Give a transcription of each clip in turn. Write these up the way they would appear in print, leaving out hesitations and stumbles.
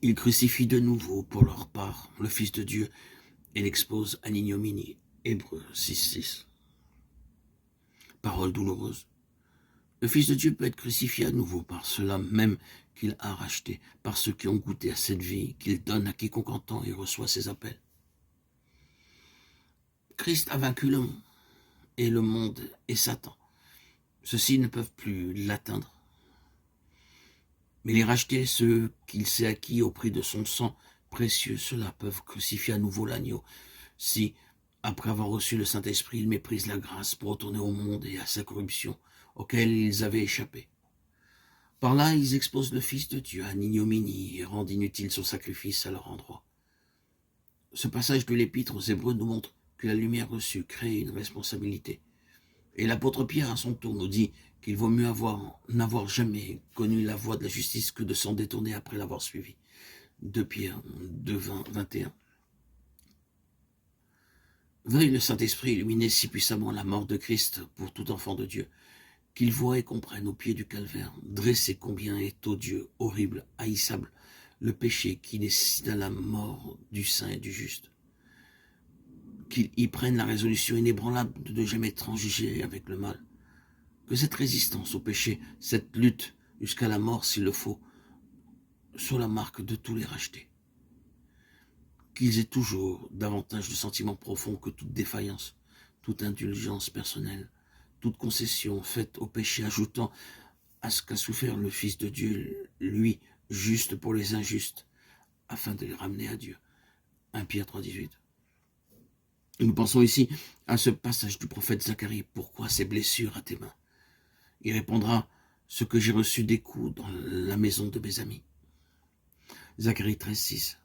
Ils crucifient de nouveau pour leur part le Fils de Dieu et l'exposent à l'ignominie. Hébreux 6:6. Parole douloureuse. Le Fils de Dieu peut être crucifié à nouveau par ceux-là même qu'il a rachetés, par ceux qui ont goûté à cette vie qu'il donne à quiconque entend et reçoit ses appels. Christ a vaincu le monde, et le monde et Satan. Ceux-ci ne peuvent plus l'atteindre. Mais les rachetés, ceux qu'il s'est acquis au prix de son sang précieux, ceux-là peuvent crucifier à nouveau l'agneau, si, après avoir reçu le Saint-Esprit, ils méprisent la grâce pour retourner au monde et à sa corruption, auquel ils avaient échappé. Par là, ils exposent le Fils de Dieu à l'ignominie et rendent inutile son sacrifice à leur endroit. Ce passage de l'Épître aux Hébreux nous montre que la lumière reçue crée une responsabilité. Et l'apôtre Pierre, à son tour, nous dit qu'il vaut mieux n'avoir jamais connu la voie de la justice que de s'en détourner après l'avoir suivie. 2 Pierre 2, 21. Veuille le Saint-Esprit illuminer si puissamment la mort de Christ pour tout enfant de Dieu, qu'il voie et comprenne au pied du calvaire, dressé combien est odieux, horrible, haïssable, le péché qui nécessita la mort du saint et du juste. Qu'il y prenne la résolution inébranlable de ne jamais transiger avec le mal. Que cette résistance au péché, cette lutte jusqu'à la mort s'il le faut, soit la marque de tous les rachetés. Qu'ils aient toujours davantage de sentiments profonds que toute défaillance, toute indulgence personnelle, toute concession faite au péché, ajoutant à ce qu'a souffert le Fils de Dieu, lui, juste pour les injustes, afin de les ramener à Dieu. 1 Pierre 3,18. Et nous pensons ici à ce passage du prophète Zacharie. Pourquoi ces blessures à tes mains? Il répondra, ce que j'ai reçu des coups dans la maison de mes amis. Zacharie 13,6.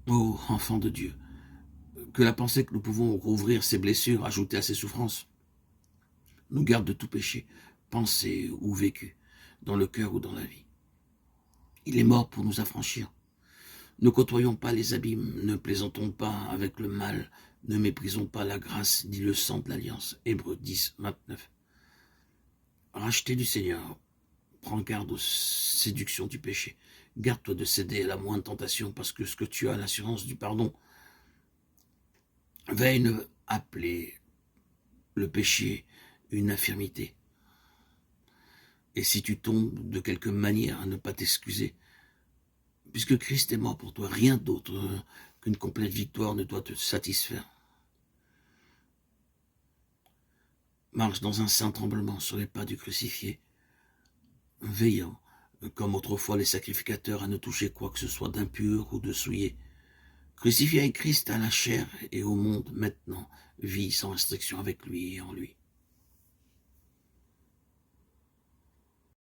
Ô enfant de Dieu, que la pensée que nous pouvons rouvrir ces blessures, ajouter à ces souffrances, nous garde de tout péché, pensé ou vécu, dans le cœur ou dans la vie. Il est mort pour nous affranchir. Ne côtoyons pas les abîmes, ne plaisantons pas avec le mal, ne méprisons pas la grâce ni le sang de l'alliance. Hébreux 10, 29. Racheté du Seigneur, prends garde aux séductions du péché. Garde-toi de céder à la moindre tentation, parce que ce que tu as, l'assurance du pardon, veille ne appeler le péché une infirmité. Et si tu tombes de quelque manière à ne pas t'excuser, puisque Christ est mort pour toi, rien d'autre qu'une complète victoire ne doit te satisfaire. Marche dans un saint tremblement sur les pas du crucifié, veillant, comme autrefois les sacrificateurs, à ne toucher quoi que ce soit d'impur ou de souillé. Crucifié avec Christ à la chair et au monde maintenant, vis sans restriction avec lui et en lui.